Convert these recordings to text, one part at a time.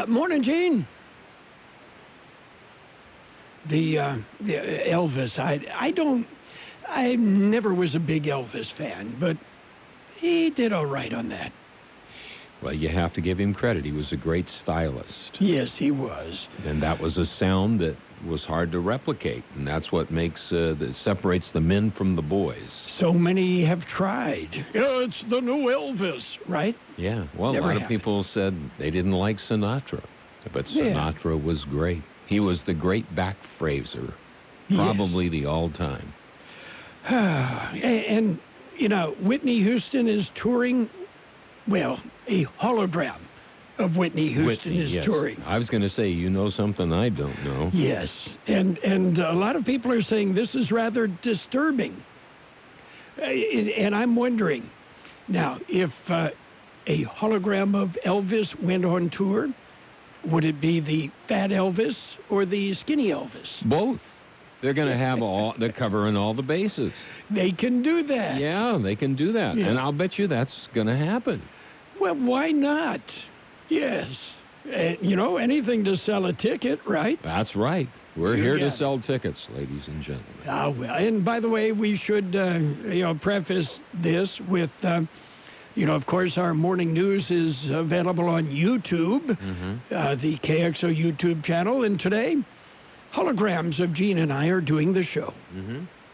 Morning, Gene. The Elvis, I never was a big Elvis fan, but he did all right on that. Well, you have to give him credit. He was a great stylist. Yes, he was. And that was a sound that was hard to replicate, and that's what makes that separates the men from the boys. So many have tried. Yeah, it's the new Elvis, right? Yeah. Well, Never a lot happened. of people said they didn't like Sinatra, but Sinatra was great. He was the great back phraser, probably the all-time. And you know, Whitney Houston is touring. Well, a hologram of Whitney Houston is touring. I was going to say, you know something I don't know. Yes, and a lot of people are saying this is rather disturbing. And I'm wondering, now, if a hologram of Elvis went on tour, would it be the fat Elvis or the skinny Elvis? Both. They're going to have they're covering all the bases. They can do that. Yeah, they can do that. Yeah. And I'll bet you that's going to happen. Well, why not? Yes. You know, anything to sell a ticket, right? That's right. We're here to sell tickets, ladies and gentlemen. Well, and by the way, we should, preface this with, of course, our morning news is available on YouTube, the KXO YouTube channel. And today, holograms of Gene and I are doing the show.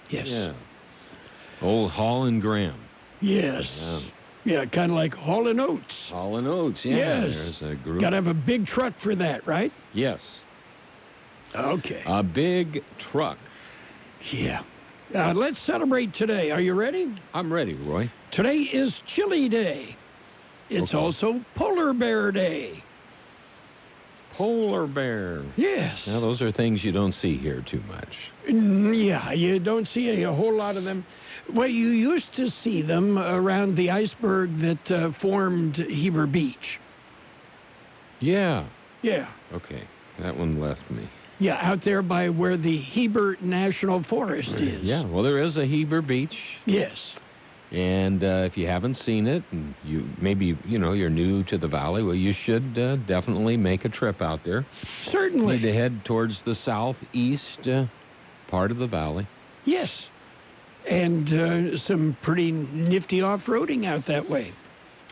Yes. Yeah. Old Hall and Graham. Yes. Yeah, kind of like Hall & Oates. Hall & Oates, yeah. Yes. There's a group. Got to have a big truck for that, right? Yes. Okay. A big truck. Yeah. Let's celebrate today. Are you ready? I'm ready, Roy. Today is Chili Day. It's also Polar Bear Day. Polar bear. Yes. Now, those are things you don't see here too much. Yeah, you don't see a whole lot of them. Well, you used to see them around the iceberg that formed Heber Beach. Yeah. Yeah. Okay. That one left me. Yeah, out there by where the Heber National Forest is. Yeah, well, there is a Heber Beach. Yes. And if you haven't seen it, and you're new to the valley, well, you should definitely make a trip out there. Certainly. Need to head towards the southeast part of the valley. Yes. And some pretty nifty off-roading out that way.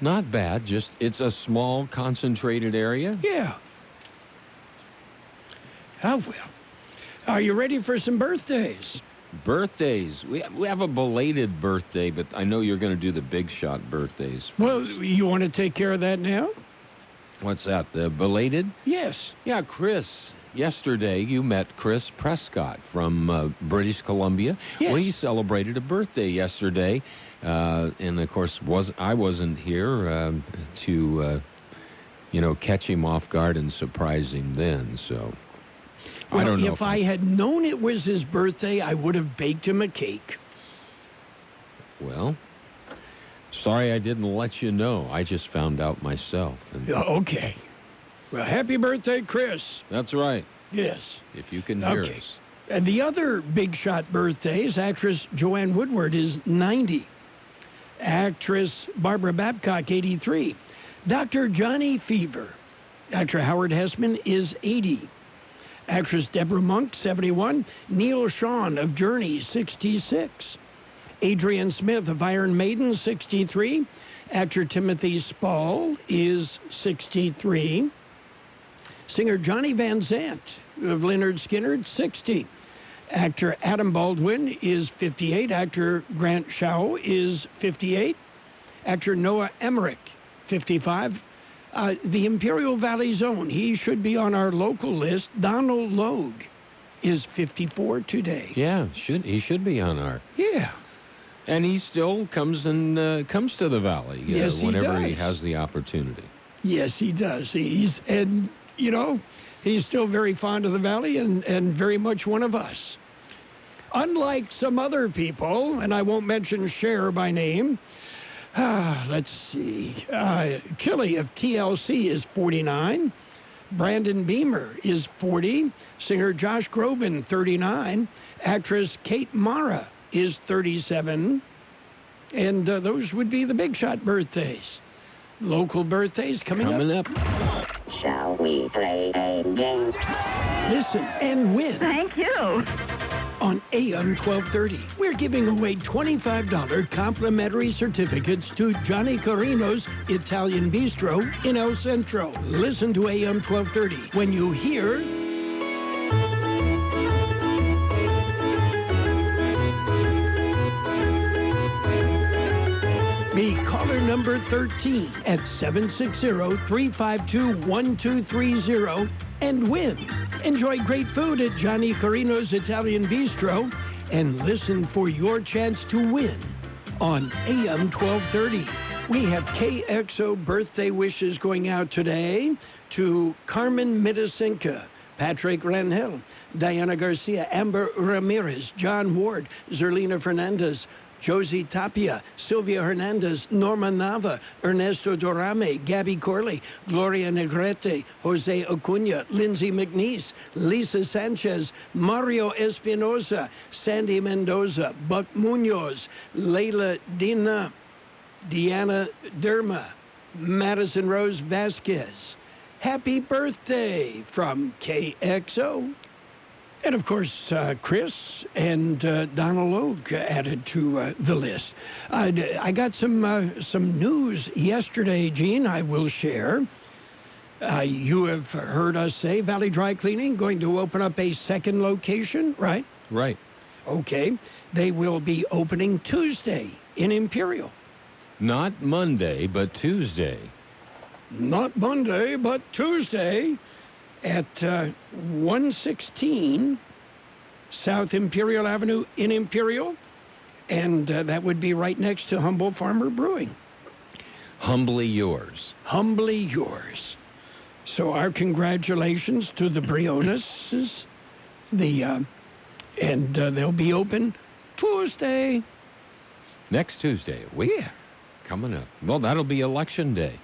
Not bad. Just it's a small, concentrated area. Yeah. Oh, well. Are you ready for some birthdays? Birthdays. We have a belated birthday, but I know you're going to do the big shot birthdays first. Well, you want to take care of that now? What's that, the belated? Yes. Yeah, Chris. Yesterday, you met Chris Prescott from British Columbia. Yes. Well, he celebrated a birthday yesterday, and of course, I wasn't here to catch him off guard and surprise him then. So, well, I don't know if I had known it was his birthday, I would have baked him a cake. Well, sorry I didn't let you know. I just found out myself. Okay. Well, happy birthday, Chris. That's right. Yes. If you can hear us. And the other big shot birthdays, actress Joanne Woodward is 90. Actress Barbara Babcock, 83. Dr. Johnny Fever. Actor Howard Hessman is 80. Actress Deborah Monk, 71. Neil Sean of Journey, 66. Adrian Smith of Iron Maiden, 63. Actor Timothy Spall is 63. Singer Johnny Van Zant of Lynyrd Skynyrd, 60. Actor Adam Baldwin is 58. Actor Grant Shaw is 58. Actor Noah Emmerich, 55. The Imperial Valley Zone, he should be on our local list. Donald Logue is 54 today. Yeah, he should be on our. Yeah. And he still comes to the valley whenever he has the opportunity. Yes, he does. He's still very fond of the valley and very much one of us. Unlike some other people, and I won't mention Cher by name, let's see. Chili of TLC is 49. Brandon Beamer is 40. Singer Josh Groban, 39. Actress Kate Mara is 37. And those would be the big shot birthdays. Local birthdays coming up. Shall we play a game? Listen and win. Thank you. On AM 1230, we're giving away $25 complimentary certificates to Johnny Carino's Italian Bistro in El Centro. Listen to AM 1230 when you hear... Be caller number 13 at 760-352-1230 and win. Enjoy great food at Johnny Carino's Italian Bistro and listen for your chance to win on AM 1230. We have KXO birthday wishes going out today to Carmen Mitasinka, Patrick Rangel, Diana Garcia, Amber Ramirez, John Ward, Zerlina Fernandez, Josie Tapia, Sylvia Hernandez, Norma Nava, Ernesto Dorame, Gabby Corley, Gloria Negrete, Jose Acuna, Lindsay McNeese, Lisa Sanchez, Mario Espinosa, Sandy Mendoza, Buck Munoz, Leila Dina, Deanna Derma, Madison Rose Vasquez. Happy birthday from KXO. And, of course, Chris and Donald Oak added to the list. I got some news yesterday, Gene, I will share. You have heard us say Valley Dry Cleaning going to open up a second location, right? Right. Okay. They will be opening Tuesday in Imperial. Not Monday, but Tuesday. Not Monday, but Tuesday. At 116 South Imperial Avenue in Imperial, and that would be right next to Humboldt Farmer Brewing. Humbly yours. Humbly yours. So our congratulations to the Briones. And they'll be open Tuesday. Next Tuesday, a week. Yeah. Coming up. Well, that'll be Election Day.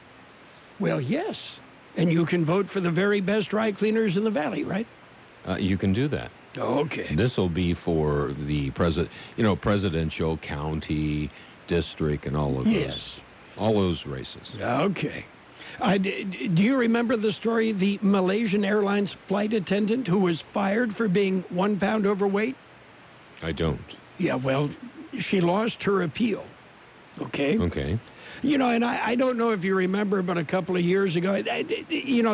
Well, yes. And you can vote for the very best dry cleaners in the valley, right? You can do that. Okay. This will be for the presidential, county, district, and all of those. Yes. All those races. Okay. Do you remember the story, the Malaysian Airlines flight attendant who was fired for being 1 pound overweight? I don't. Yeah, well, she lost her appeal. Okay? Okay. You know, and I don't know if you remember, but a couple of years ago,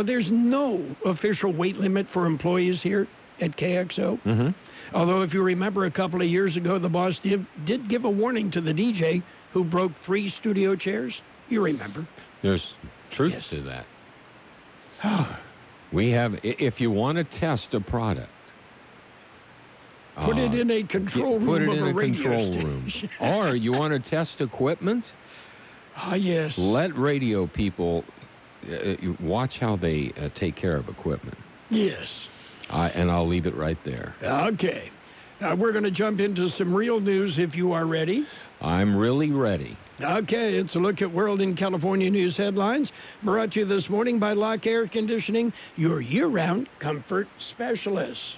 there's no official weight limit for employees here at KXO. Mm-hmm. Although, if you remember, a couple of years ago, the boss did give a warning to the DJ who broke 3 studio chairs. You remember. There's truth to that. We have, if you want to test a product, put it in a control room put it of in a a radio control room. station. Or you want to test equipment? Yes. Let radio people watch how they take care of equipment. Yes. And I'll leave it right there. Okay. We're going to jump into some real news if you are ready. I'm really ready. Okay, it's a look at World in California news headlines. Brought to you this morning by Lock Air Conditioning, your year-round comfort specialist.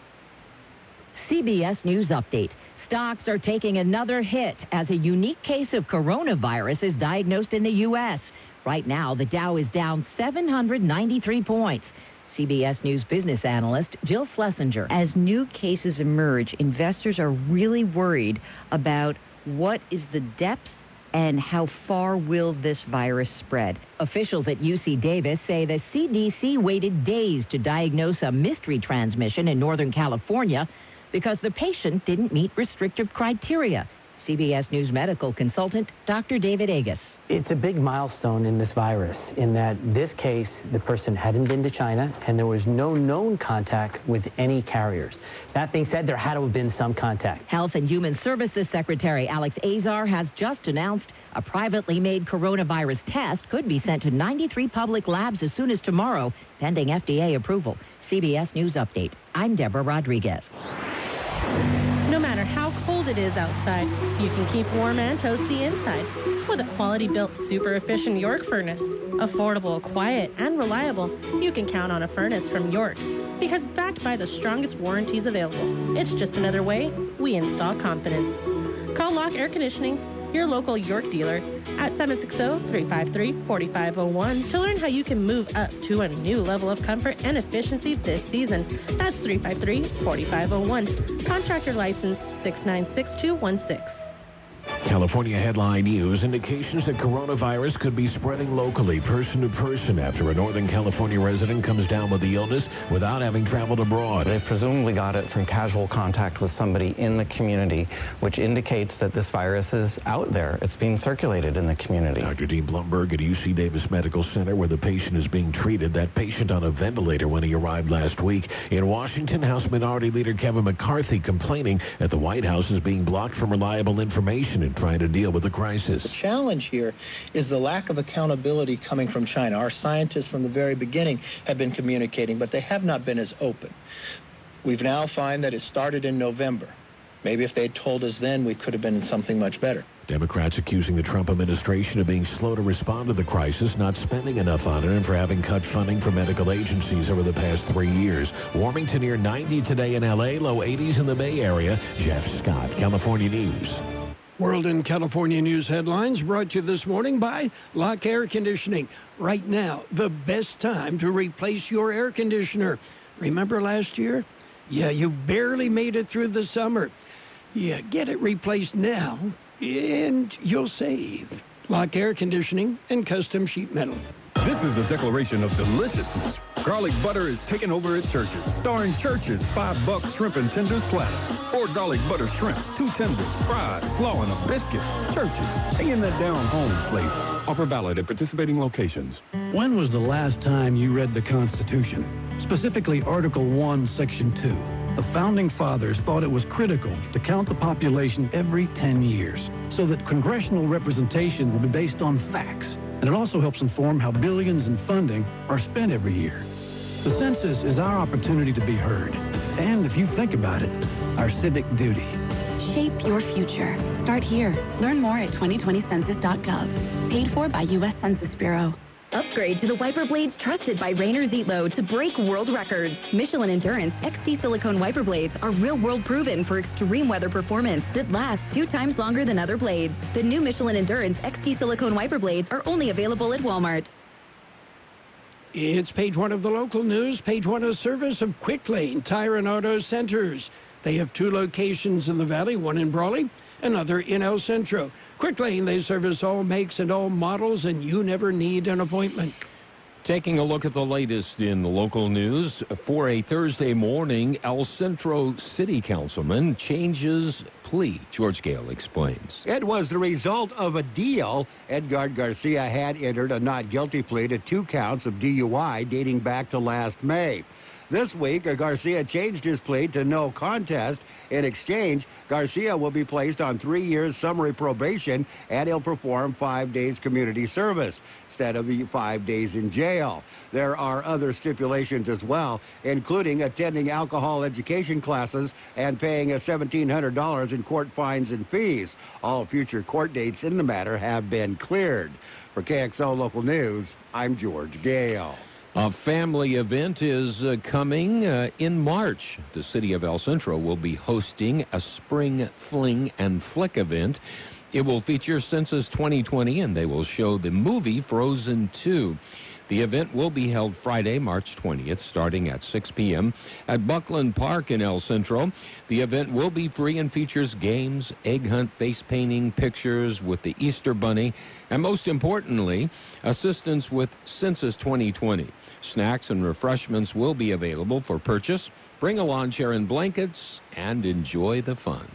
CBS News Update. Stocks are taking another hit as a unique case of coronavirus is diagnosed in the U.S. Right now, the Dow is down 793 points. CBS News business analyst Jill Schlesinger. As new cases emerge, investors are really worried about what is the depth and how far will this virus spread. Officials at UC Davis say the CDC waited days to diagnose a mystery transmission in Northern California because the patient didn't meet restrictive criteria. CBS News medical consultant Dr. David Agus. It's a big milestone in this virus in that this case, the person hadn't been to China and there was no known contact with any carriers. That being said, there had to have been some contact. Health and Human Services Secretary Alex Azar has just announced a privately made coronavirus test could be sent to 93 public labs as soon as tomorrow, pending FDA approval. CBS News Update. I'm Deborah Rodriguez. No matter how cold it is outside, you can keep warm and toasty inside with a quality-built, super-efficient York furnace. Affordable, quiet, and reliable, you can count on a furnace from York because it's backed by the strongest warranties available. It's just another way we install confidence. Call Lock Air Conditioning your local York dealer at 760-353-4501 to learn how you can move up to a new level of comfort and efficiency this season. That's 353-4501. Contractor license 696-216. California headline news: indications that coronavirus could be spreading locally, person to person, after a Northern California resident comes down with the illness without having traveled abroad. They presumably got it from casual contact with somebody in the community, which indicates that this virus is out there. It's being circulated in the community. Dr. Dean Blumberg at UC Davis Medical Center, where the patient is being treated. That patient on a ventilator when he arrived last week. In Washington, House Minority Leader Kevin McCarthy complaining that the White House is being blocked from reliable information and trying to deal with the crisis. The challenge here is the lack of accountability coming from China. Our scientists from the very beginning have been communicating, but they have not been as open. We've now found that it started in November. Maybe if they had told us then, we could have been in something much better. Democrats accusing the Trump administration of being slow to respond to the crisis, not spending enough on it, and for having cut funding for medical agencies over the past 3 years. Warming to near 90 today in L.A., low 80s in the Bay Area. Jeff Scott, California News. World and California news headlines brought to you this morning by Lock Air Conditioning. Right now, the best time to replace your air conditioner. Remember last year? Yeah, you barely made it through the summer. Yeah, get it replaced now, and you'll save. Lock Air Conditioning and Custom Sheet Metal. This is a declaration of deliciousness. Garlic butter is taking over at Church's, starring Church's $5 shrimp and tenders platter. Or garlic butter shrimp, 2 tenders, fries, slaw, and a biscuit. Church's, hanging that down home flavor. Offer valid at participating locations. When was the last time you read the Constitution? Specifically Article 1, Section 2. The Founding Fathers thought it was critical to count the population every 10 years so that congressional representation will be based on facts. And it also helps inform how billions in funding are spent every year. The census is our opportunity to be heard. And if you think about it, our civic duty. Shape your future. Start here. Learn more at 2020census.gov. Paid for by U.S. Census Bureau. Upgrade to the wiper blades trusted by Rainer Zietlow to break world records. Michelin Endurance XT silicone wiper blades are real-world proven for extreme weather performance that lasts 2 times longer than other blades. The new Michelin Endurance XT silicone wiper blades are only available at Walmart. It's page 1 of the local news. Page 1 of service of Quick Lane Tire and Auto Centers. They have 2 locations in the Valley, one in Brawley, another in El Centro. Quick Lane, they service all makes and all models, and you never need an appointment. Taking a look at the latest in the local news. For a Thursday morning, El Centro City Councilman changes plea. George Gale explains. It was the result of a deal. Edgar Garcia had entered a not guilty plea to 2 counts of DUI dating back to last May. This week, Garcia changed his plea to no contest. In exchange, Garcia will be placed on 3 years summary probation, and he'll perform 5 days community service instead of the 5 days in jail. There are other stipulations as well, including attending alcohol education classes and paying $1,700 in court fines and fees. All future court dates in the matter have been cleared. For KXO Local News, I'm George Gale. A family event is coming in March. The city of El Centro will be hosting a spring fling and flick event. It will feature Census 2020, and they will show the movie Frozen 2. The event will be held Friday, March 20th, starting at 6 p.m. at Buckley Park in El Centro. The event will be free and features games, egg hunt, face painting, pictures with the Easter Bunny, and most importantly, assistance with Census 2020. Snacks and refreshments will be available for purchase. Bring a lawn chair and blankets and enjoy the fun.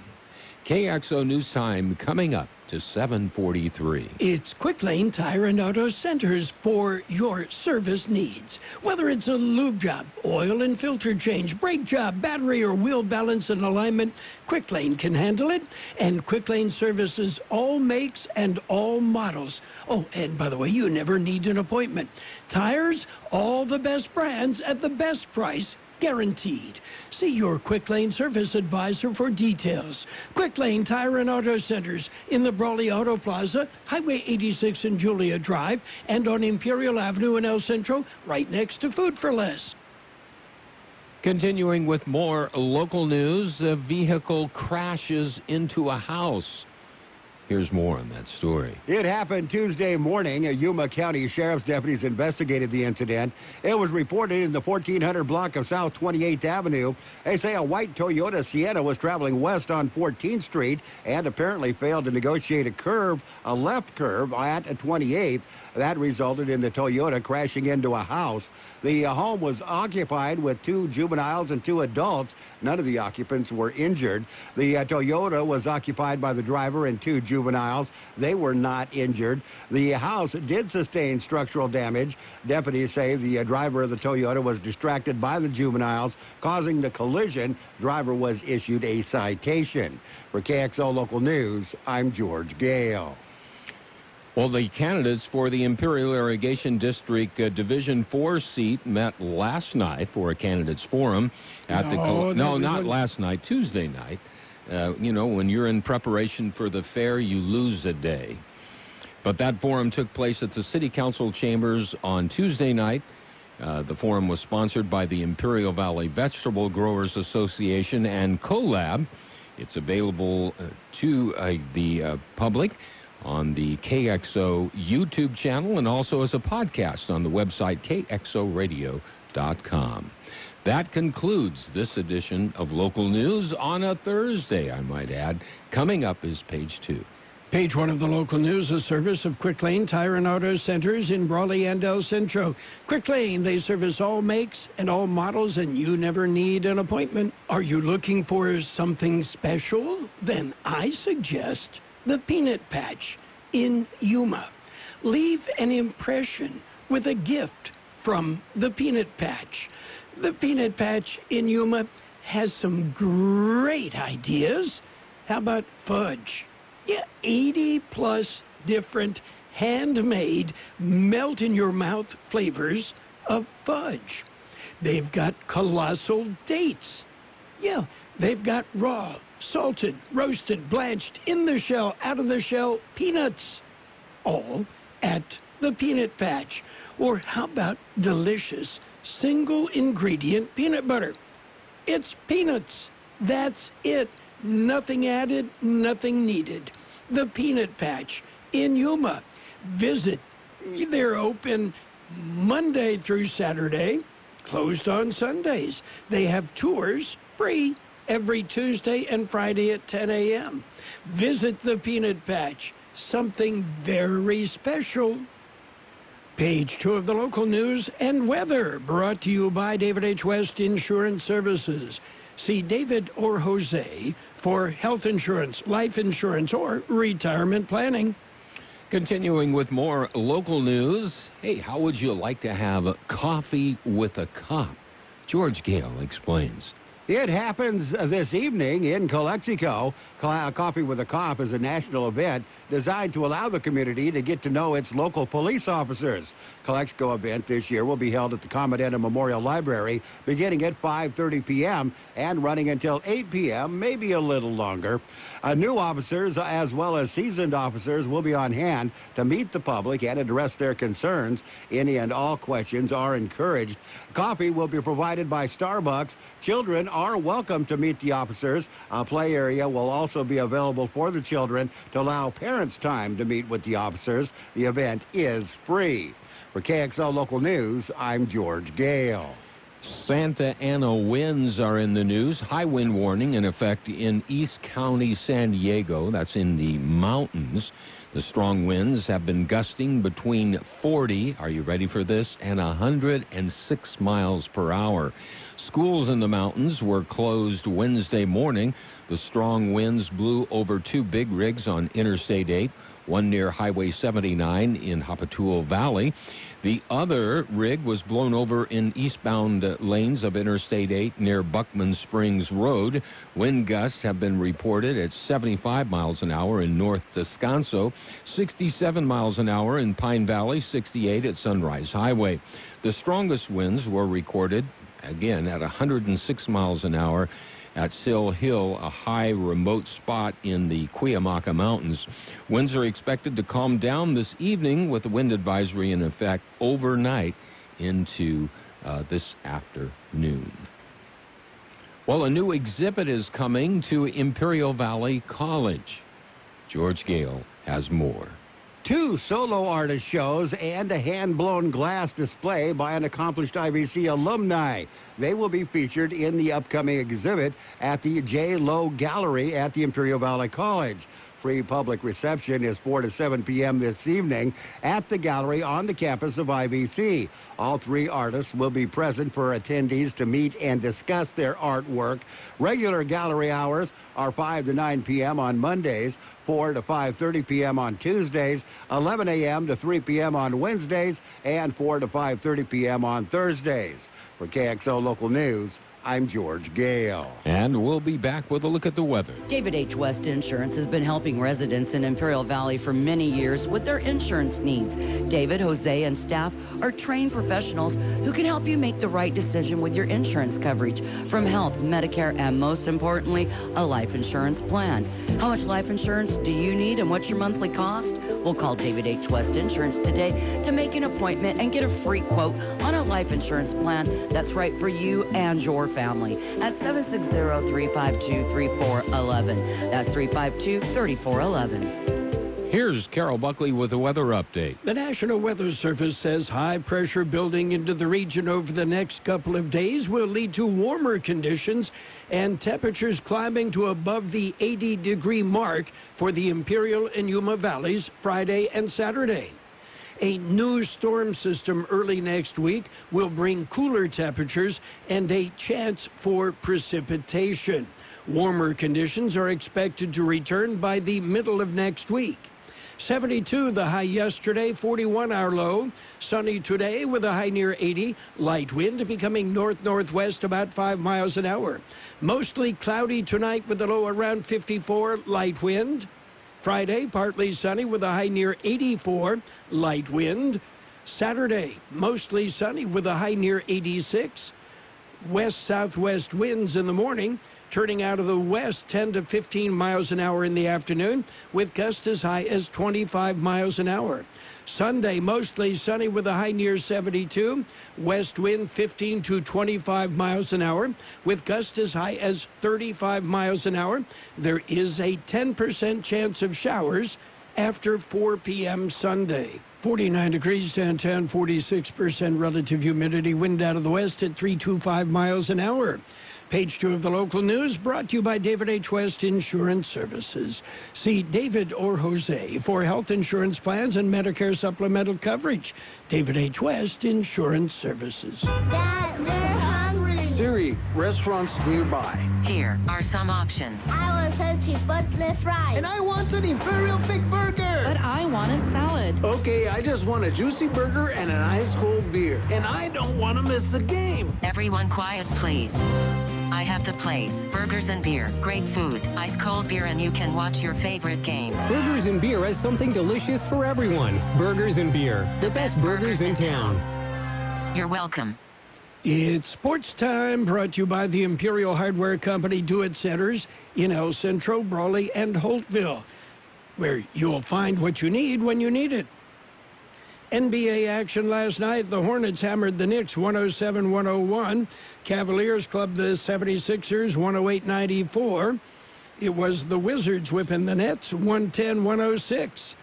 KXO News Time coming up to 7:43. It's Quick Lane Tire and Auto Centers for your service needs. Whether it's a lube job, oil and filter change, brake job, battery or wheel balance and alignment, Quick Lane can handle it. And Quick Lane services all makes and all models. Oh, and by the way, you never need an appointment. Tires, all the best brands at the best price. Guaranteed. See your Quick Lane service advisor for details. Quick Lane Tire and Auto Centers in the Brawley Auto Plaza, Highway 86 and Julia Drive, and on Imperial Avenue in El Centro, right next to Food for Less. Continuing with more local news, a vehicle crashes into a house. Here's more on that story. It happened Tuesday morning. Yuma County Sheriff's deputies investigated the incident. It was reported in the 1400 block of South 28th Avenue. They say a white Toyota Sienna was traveling west on 14th Street and apparently failed to negotiate a left curve at 28th. That resulted in the Toyota crashing into a house. The home was occupied with 2 juveniles and 2 adults. None of the occupants were injured. The Toyota was occupied by the driver and 2 juveniles. They were not injured. The house did sustain structural damage. Deputies say the driver of the Toyota was distracted by the juveniles, causing the collision. Driver was issued a citation. For KXO Local News, I'm George Gale. Well, the candidates for the Imperial Irrigation District Division 4 seat met last night for a candidates forum at not last night, Tuesday night. When you're in preparation for the fair, you lose a day. But that forum took place at the City Council chambers on Tuesday night. The forum was sponsored by the Imperial Valley Vegetable Growers Association and CoLab. It's available to the public on the KXO YouTube channel and also as a podcast on the website kxoradio.com. That concludes this edition of Local News on a Thursday, I might add. Coming up is Page 2. Page 1 of the Local News, a service of Quick Lane Tire and Auto Centers in Brawley and El Centro. Quick Lane, they service all makes and all models, and you never need an appointment. Are you looking for something special? Then I suggest the Peanut Patch in Yuma. Leave an impression with a gift from the Peanut Patch. The Peanut Patch in Yuma has some great ideas. How about fudge? Yeah, 80 plus different handmade, melt-in-your-mouth flavors of fudge. They've got colossal dates. Yeah, they've got raw, salted, roasted, blanched, in the shell, out of the shell peanuts, all at the Peanut Patch. Or how about delicious single ingredient peanut butter? It's peanuts. That's it. Nothing added, nothing needed. The Peanut Patch in Yuma. Visit. They're open Monday through Saturday, closed on Sundays. They have tours free every Tuesday and Friday at 10 a.m. Visit the Peanut Patch. Something very special. Page 2 of the Local News and Weather, brought to you by David H. West Insurance Services. See David or Jose for health insurance, life insurance, or retirement planning. Continuing with more local news. Hey, how would you like to have coffee with a cop? George Gale explains. It happens this evening in Kxo. Coffee with a Cop is a national event designed to allow the community to get to know its local police officers. Kxo event this year will be held at the Commandant Memorial Library beginning at 5:30 p.m. and running until 8 p.m., maybe a little longer. New officers as well as seasoned officers will be on hand to meet the public and address their concerns. Any and all questions are encouraged. Coffee will be provided by Starbucks. Children are welcome to meet the officers. A play area will also be available for the children to allow parents time to meet with the officers. The event is free. For KXO Local News, I'm George Gale. Santa Ana winds are in the news. High wind warning in effect in East County, San Diego. That's in the mountains. The strong winds have been gusting between 40, are you ready for this, and 106 miles per hour. Schools in the mountains were closed Wednesday morning. The strong winds blew over 2 big rigs on Interstate 8, one near Highway 79 in Hapatual Valley. The other rig was blown over in eastbound lanes of Interstate 8 near Buckman Springs Road. Wind gusts have been reported at 75 miles an hour in North Descanso, 67 miles an hour in Pine Valley, 68 at Sunrise Highway. The strongest winds were recorded, again, at 106 miles an hour at Sill Hill, a high remote spot in the Cuyamaca Mountains. Winds are expected to calm down this evening with the wind advisory in effect overnight into this afternoon. Well, a new exhibit is coming to Imperial Valley College. George Gale has more. 2 solo artist shows and a hand-blown glass display by an accomplished IBC alumni. They will be featured in the upcoming exhibit at the J. Lowe Gallery at the Imperial Valley College. Free public reception is 4 to 7 p.m. this evening at the gallery on the campus of IBC. All 3 artists will be present for attendees to meet and discuss their artwork. Regular gallery hours are 5 to 9 p.m. on Mondays, 4 to 5:30 p.m. on Tuesdays, 11 a.m. to 3 p.m. on Wednesdays, and 4 to 5:30 p.m. on Thursdays. For KXO Local News, I'm George Gale. And we'll be back with a look at the weather. David H. West Insurance has been helping residents in Imperial Valley for many years with their insurance needs. David, Jose, and staff are trained professionals who can help you make the right decision with your insurance coverage, from health, Medicare, and most importantly, a life insurance plan. How much life insurance do you need and what's your monthly cost? We'll call David H. West Insurance today to make an appointment and get a free quote on a life insurance plan that's right for you and your family at 760-352-3411. That's 352-3411. Here's Carroll Buckley with the weather update. The National Weather Service says high pressure building into the region over the next couple of days will lead to warmer conditions and temperatures climbing to above the 80-degree mark for the Imperial and Yuma Valleys Friday and Saturday. A new storm system early next week will bring cooler temperatures and a chance for precipitation. Warmer conditions are expected to return by the middle of next week. 72 the high yesterday, 41 our low. Sunny today with a high near 80. Light wind becoming north-northwest about 5 miles an hour. Mostly cloudy tonight with a low around 54. Light wind. Friday, partly sunny with a high near 84, light wind. Saturday, mostly sunny with a high near 86. West-southwest winds in the morning, turning out of the west 10 to 15 miles an hour in the afternoon, with gusts as high as 25 miles an hour. Sunday, mostly sunny with a high near 72. West wind 15 to 25 miles an hour, with gusts as high as 35 miles an hour. There is a 10% chance of showers after 4 p.m. Sunday. 49 degrees downtown, 46% relative humidity, wind out of the west at 325 miles an hour. Page 2 of the local news brought to you by David H. West Insurance Services. See David or Jose for health insurance plans and Medicare supplemental coverage. David H. West Insurance Services. Dad, they're hungry. Siri, restaurants nearby. Here are some options. I want Sochi Buckley fries. And I want an Imperial Big Burger. But I want a salad. Okay, I just want a juicy burger and an ice-cold beer. And I don't want to miss the game. Everyone quiet, please. I have the place. Burgers and beer. Great food. Ice-cold beer, and you can watch your favorite game. Burgers and beer has something delicious for everyone. Burgers and beer. The best burgers in town. You're welcome. It's sports time, brought to you by the Imperial Hardware Company Do-It Centers in El Centro, Brawley, and Holtville, where you'll find what you need when you need it. NBA action last night. The Hornets hammered the Knicks 107-101. Cavaliers clubbed the 76ers 108-94. It was the Wizards whipping the Nets 110-106.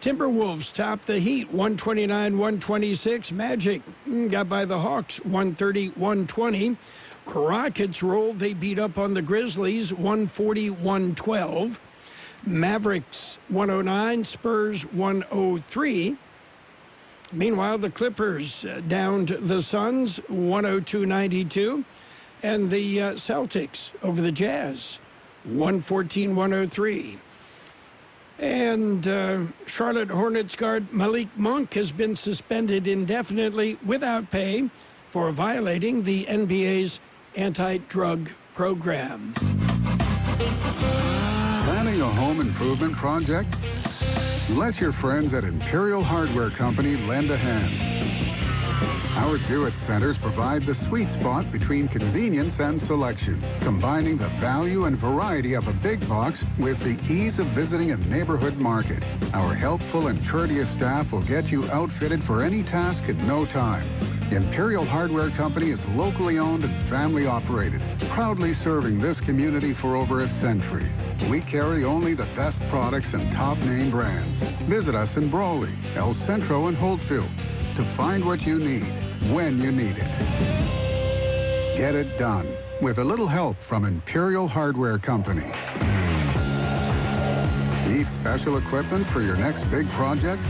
Timberwolves topped the Heat 129-126. Magic got by the Hawks 130-120. Rockets rolled. They beat up on the Grizzlies 140-112. Mavericks 109. Spurs 103. Meanwhile, the Clippers downed the Suns 102-92, and the Celtics over the Jazz 114-103. And Charlotte Hornets guard Malik Monk has been suspended indefinitely without pay for violating the NBA's anti-drug program. Planning a home improvement project? Let your friends at Imperial Hardware Company lend a hand. Our Do-It Centers provide the sweet spot between convenience and selection, combining the value and variety of a big box with the ease of visiting a neighborhood market. Our helpful and courteous staff will get you outfitted for any task in no time. Imperial Hardware Company is locally owned and family operated, proudly serving this community for over a century. We carry only the best products and top name brands. Visit us in Brawley, El Centro, and Holtfield to find what you need when you need it. Get it done with a little help from Imperial Hardware Company. Need special equipment for your next big project?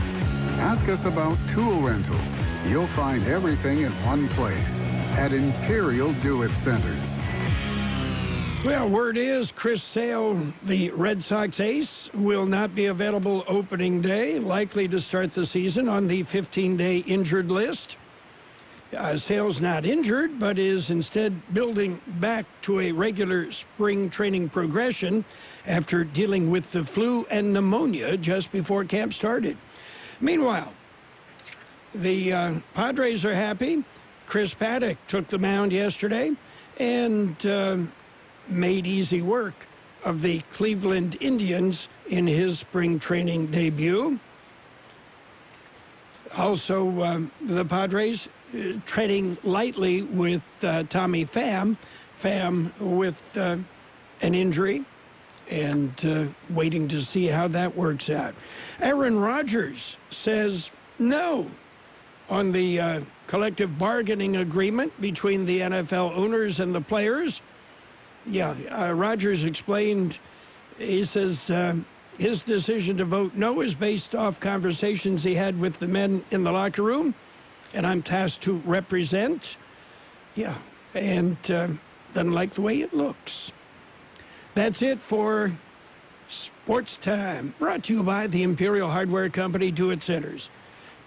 Ask us about tool rentals. You'll find everything in one place at Imperial Do-It Centers. Well, word is Chris Sale, the Red Sox ace, will not be available opening day, likely to start the season on the 15-day injured list. Sale's not injured, but is instead building back to a regular spring training progression after dealing with the flu and pneumonia just before camp started. Meanwhile, the Padres are happy. Chris Paddock took the mound yesterday and made easy work of the Cleveland Indians in his spring training debut. Also, the Padres treading lightly with Tommy Pham with an injury, and waiting to see how that works out. Aaron Rodgers says no on the collective bargaining agreement between the NFL owners and the players. Rodgers explained, he says his decision to vote no is based off conversations he had with the men in the locker room, and I'm tasked to represent. And doesn't like the way it looks. That's it for Sports Time, brought to you by the Imperial Hardware Company Do-It Centers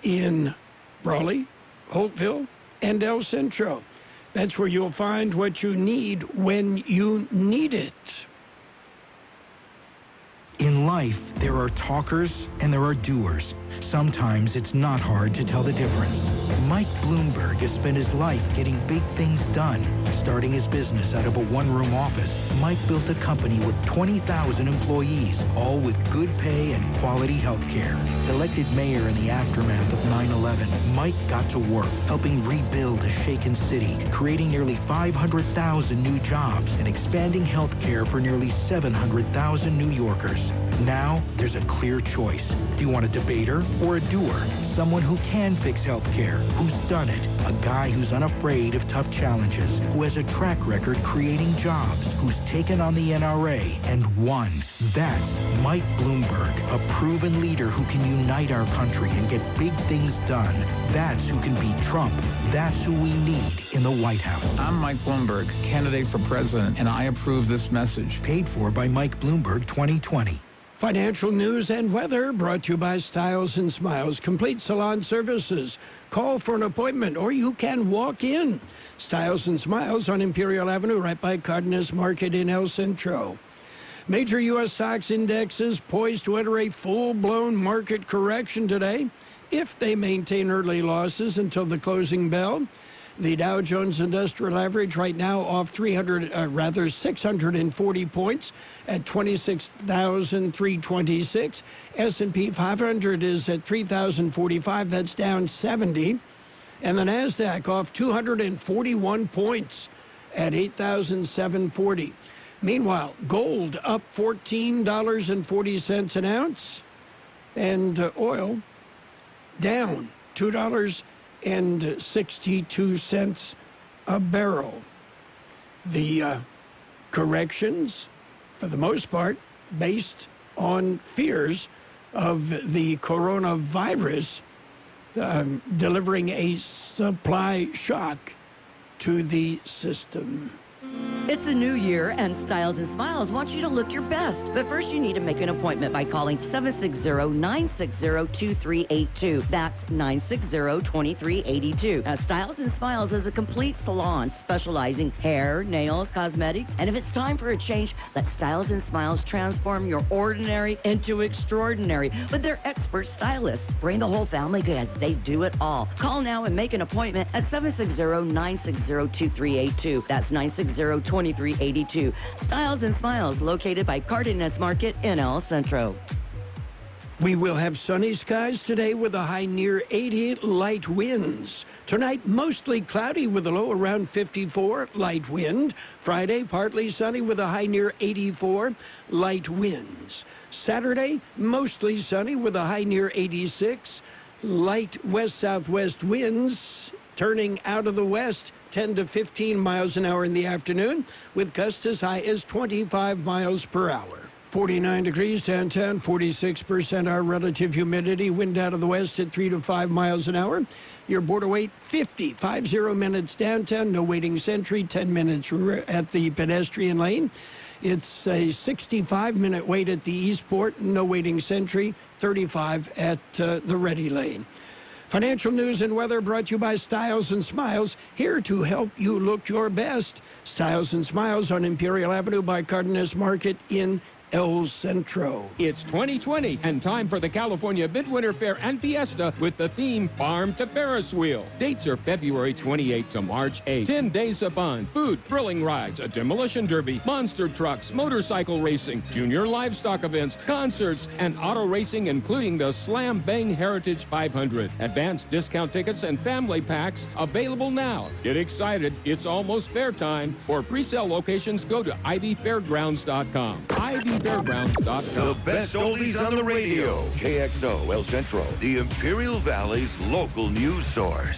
in Brawley, Holtville, and El Centro. That's where you'll find what you need when you need it. In life, there are talkers and there are doers. Sometimes it's not hard to tell the difference. Mike Bloomberg has spent his life getting big things done. Starting his business out of a one-room office, Mike built a company with 20,000 employees, all with good pay and quality health care. Elected mayor in the aftermath of 9/11, Mike got to work helping rebuild a shaken city, creating nearly 500,000 new jobs and expanding health care for nearly 700,000 New Yorkers. Now, there's a clear choice. Do you want a debater or a doer? Someone who can fix health care, who's done it. A guy who's unafraid of tough challenges, who has a track record creating jobs, who's taken on the NRA and won. That's Mike Bloomberg, a proven leader who can unite our country and get big things done. That's who can beat Trump. That's who we need in the White House. I'm Mike Bloomberg, candidate for president, and I approve this message. Paid for by Mike Bloomberg 2020. Financial news and weather brought to you by Styles and Smiles Complete Salon Services. Call for an appointment or you can walk in. Styles and Smiles on Imperial Avenue right by Cardenas Market in El Centro. Major U.S. stocks indexes poised to enter a full-blown market correction today if they maintain early losses until the closing bell. The Dow Jones Industrial Average right now off 640 points at 26,326. S&P 500 is at 3,045. That's down 70. And the NASDAQ off 241 points at 8,740. Meanwhile, gold up $14.40 an ounce. And oil down $2.62 a barrel. The corrections, for the most part, based on fears of the coronavirus delivering a supply shock to the system. It's a new year, and Styles and Smiles want you to look your best. But first, you need to make an appointment by calling 760-960-2382. That's 960-2382. Now, Styles and Smiles is a complete salon specializing hair, nails, cosmetics. And if it's time for a change, let Styles and Smiles transform your ordinary into extraordinary with their expert stylists. Bring the whole family because they do it all. Call now and make an appointment at 760-960-2382. That's 960-2382. Styles and Smiles, located by Cardenas Market in El Centro. We will have sunny skies today with a high near 80, light winds. Tonight, mostly cloudy with a low around 54, light wind. Friday, partly sunny with a high near 84, light winds. Saturday, mostly sunny with a high near 86, light west-southwest winds turning out of the west, 10 to 15 miles an hour in the afternoon, with gusts as high as 25 miles per hour. 49 degrees downtown, 46% our relative humidity, wind out of the west at 3 to 5 miles an hour. Your border wait, 50 minutes downtown, no waiting sentry, 10 minutes at the pedestrian lane. It's a 65-minute wait at the Eastport, no waiting sentry, 35 at the ready lane. Financial news and weather brought to you by Styles and Smiles, here to help you look your best. Styles and Smiles on Imperial Avenue by Cardenas Market in El Centro. It's 2020 and time for the California Midwinter Fair and Fiesta with the theme Farm to Ferris Wheel. Dates are February 28 to March 8. 10 days of fun, food, thrilling rides, a demolition derby, monster trucks, motorcycle racing, junior livestock events, concerts, and auto racing, including the Slam Bang Heritage 500. Advanced discount tickets and family packs available now. Get excited. It's almost fair time. For pre-sale locations, go to ivyfairgrounds.com. The best oldies on the radio. KXO El Centro, the Imperial Valley's local news source.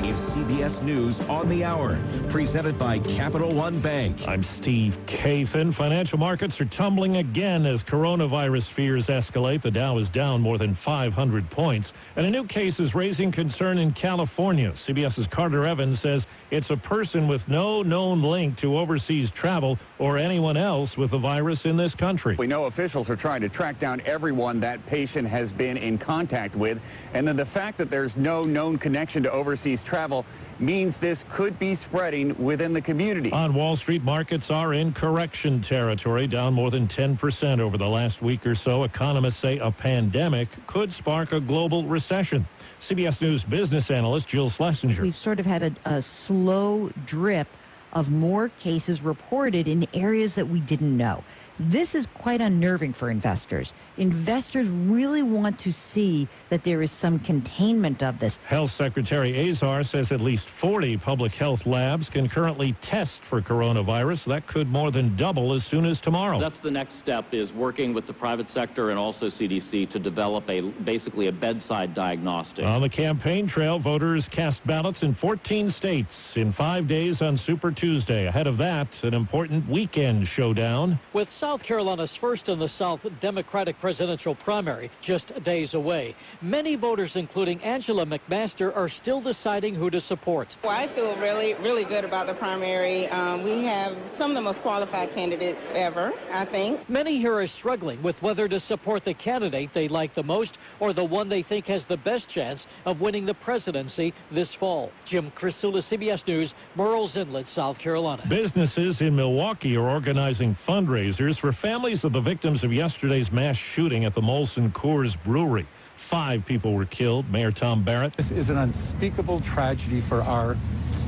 This is CBS News on the Hour, presented by Capital One Bank. I'm Steve Kathan. Financial markets are tumbling again as coronavirus fears escalate. The Dow is down more than 500 points. And a new case is raising concern in California. CBS's Carter Evans says it's a person with no known link to overseas travel or anyone else with the virus in this country. We know officials are trying to track down everyone that patient has been in contact with. And then the fact that there's no known connection to overseas travel means this could be spreading within the community. On Wall Street, markets are in correction territory, down more than 10% over the last week or so. Economists say a pandemic could spark a global recession. CBS News business analyst Jill Schlesinger. We've sort of had a slow drip of more cases reported in areas that we didn't know. This is quite unnerving for investors. Investors really want to see that there is some containment of this. Health Secretary Azar says at least 40 public health labs can currently test for coronavirus. That could more than double as soon as tomorrow. That's the next step, is working with the private sector and also CDC to develop basically a bedside diagnostic. On the campaign trail, voters cast ballots in 14 states in 5 days on Super Tuesday. Ahead of that, an important weekend showdown. With South Carolina's first in the South Democratic presidential primary just days away, many voters, including Angela McMaster, are still deciding who to support. Well, I feel really good about the primary. We have some of the most qualified candidates ever, I think. Many here are struggling with whether to support the candidate they like the most or the one they think has the best chance of winning the presidency this fall. Jim Crisula, CBS News, Murrells Inlet, South Carolina. Businesses in Milwaukee are organizing fundraisers for families of the victims of yesterday's mass shooting at the Molson Coors Brewery. 5 people were killed. Mayor Tom Barrett. This is an unspeakable tragedy for our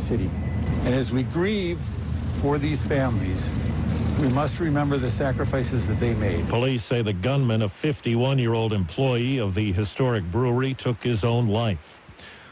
city. And as we grieve for these families, we must remember the sacrifices that they made. Police say the gunman, a 51-year-old employee of the historic brewery, took his own life.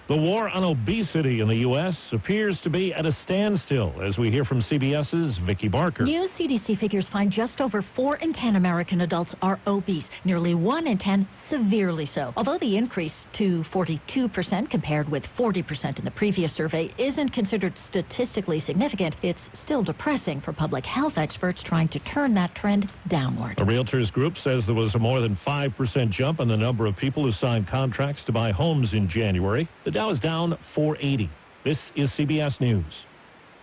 The war on obesity in the U.S. appears to be at a standstill, as we hear from CBS's Vicki Barker. New CDC figures find just over 4 in 10 American adults are obese, nearly 1 in 10 severely so. Although the increase to 42% compared with 40% in the previous survey isn't considered statistically significant, it's still depressing for public health experts trying to turn that trend downward. A realtors group says there was a more than 5% jump in the number of people who signed contracts to buy homes in January. The Dow is down 480. This is CBS News.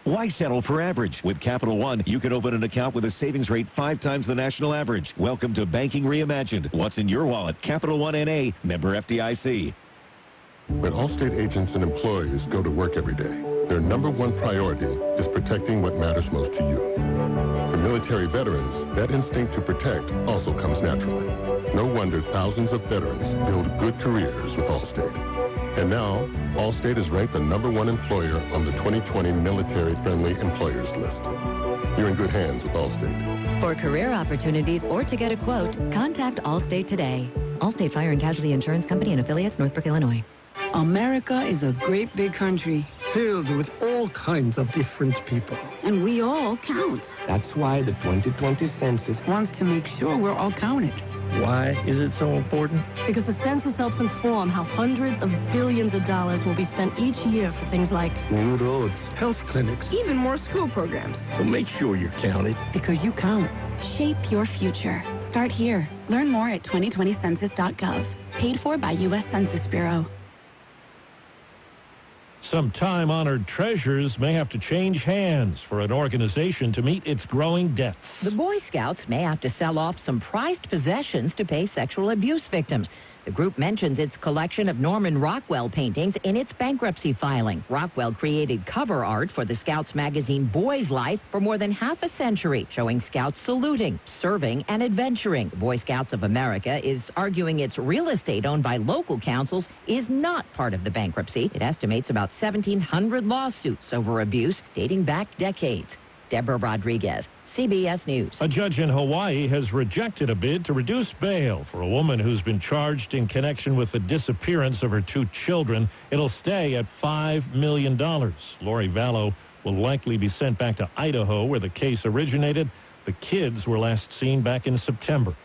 Why settle for average? With Capital One, you can open an account with a savings rate 5 times the national average. Welcome to Banking Reimagined. What's in your wallet? Capital One N.A., member FDIC. When Allstate agents and employees go to work every day, their number one priority is protecting what matters most to you. For military veterans, that instinct to protect also comes naturally. No wonder thousands of veterans build good careers with Allstate. And now, Allstate is ranked the #1 employer on the 2020 Military-Friendly Employers list. You're in good hands with Allstate. For career opportunities or to get a quote, contact Allstate today. Allstate Fire and Casualty Insurance Company and affiliates, Northbrook, Illinois. America is a great big country filled with all kinds of different people. And we all count. That's why the 2020 census wants to make sure we're all counted. Why is it so important? Because the census helps inform how hundreds of billions of dollars will be spent each year for things like new roads, health clinics, even more school programs. So make sure you're counted. Because you count. Shape your future. Start here. Learn more at 2020census.gov. Paid for by U.S. Census Bureau. Some time-honored treasures may have to change hands for an organization to meet its growing debts. The Boy Scouts may have to sell off some prized possessions to pay sexual abuse victims. The group mentions its collection of Norman Rockwell paintings in its bankruptcy filing. Rockwell created cover art for the Scouts magazine Boy's Life for more than half a century, showing Scouts saluting, serving, and adventuring. The Boy Scouts of America is arguing its real estate owned by local councils is not part of the bankruptcy. It estimates about 1,700 lawsuits over abuse dating back decades. Deborah Rodriguez, CBS News. A judge in Hawaii has rejected a bid to reduce bail for a woman who's been charged in connection with the disappearance of her 2 children. It'll stay at $5 million. Lori Vallow will likely be sent back to Idaho, where the case originated. The kids were last seen back in September.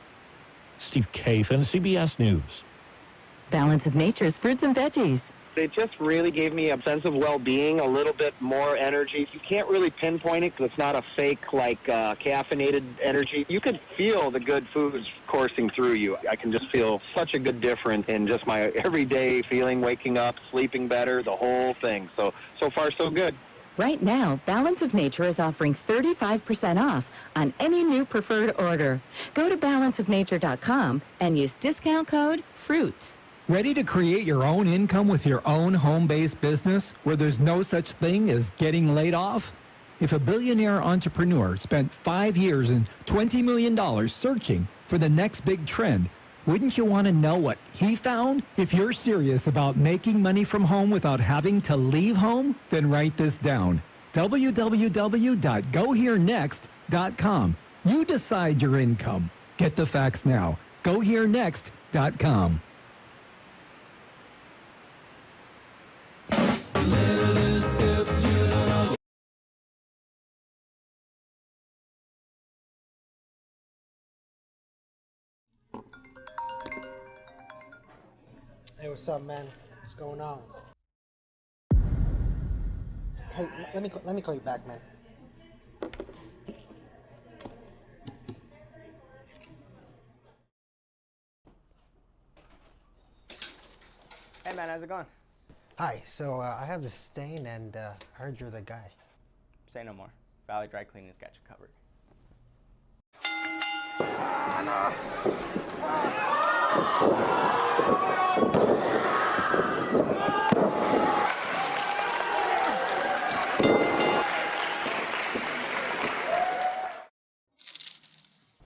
Steve Kathan, CBS News. Balance of Nature's fruits and veggies. It just really gave me a sense of well-being, a little bit more energy. You can't really pinpoint it because it's not a fake, caffeinated energy. You could feel the good foods coursing through you. I can just feel such a good difference in just my everyday feeling, waking up, sleeping better, the whole thing. So far, so good. Right now, Balance of Nature is offering 35% off on any new preferred order. Go to balanceofnature.com and use discount code FRUITS. Ready to create your own income with your own home-based business where there's no such thing as getting laid off? If a billionaire entrepreneur spent 5 years and $20 million searching for the next big trend, wouldn't you want to know what he found? If you're serious about making money from home without having to leave home, then write this down. www.goherenext.com. You decide your income. Get the facts now. Goherenext.com. Hey, what's up, man? What's going on? Hey, let me call you back, man. Hey, man, how's it going? Hi. So I have this stain, and I heard you're the guy. Say no more. Valley Dry Cleaning's got you covered.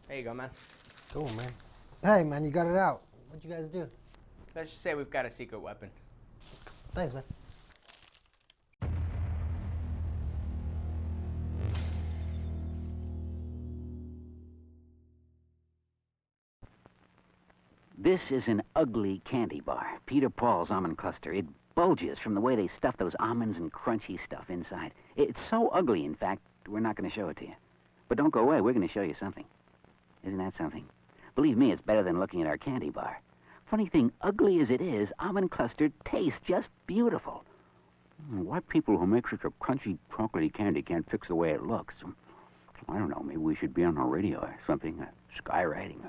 There you go, man. Cool, man. Hey, man, you got it out. What'd you guys do? Let's just say we've got a secret weapon. Thanks, man. This is an ugly candy bar, Peter Paul's almond cluster. It bulges from the way they stuff those almonds and crunchy stuff inside. It's so ugly, in fact, we're not going to show it to you. But don't go away, we're going to show you something. Isn't that something? Believe me, it's better than looking at our candy bar. Funny thing, ugly as it is, almond cluster tastes just beautiful. Why people who make such a crunchy, chocolatey candy can't fix the way it looks? I don't know, maybe we should be on the radio or something, skywriting.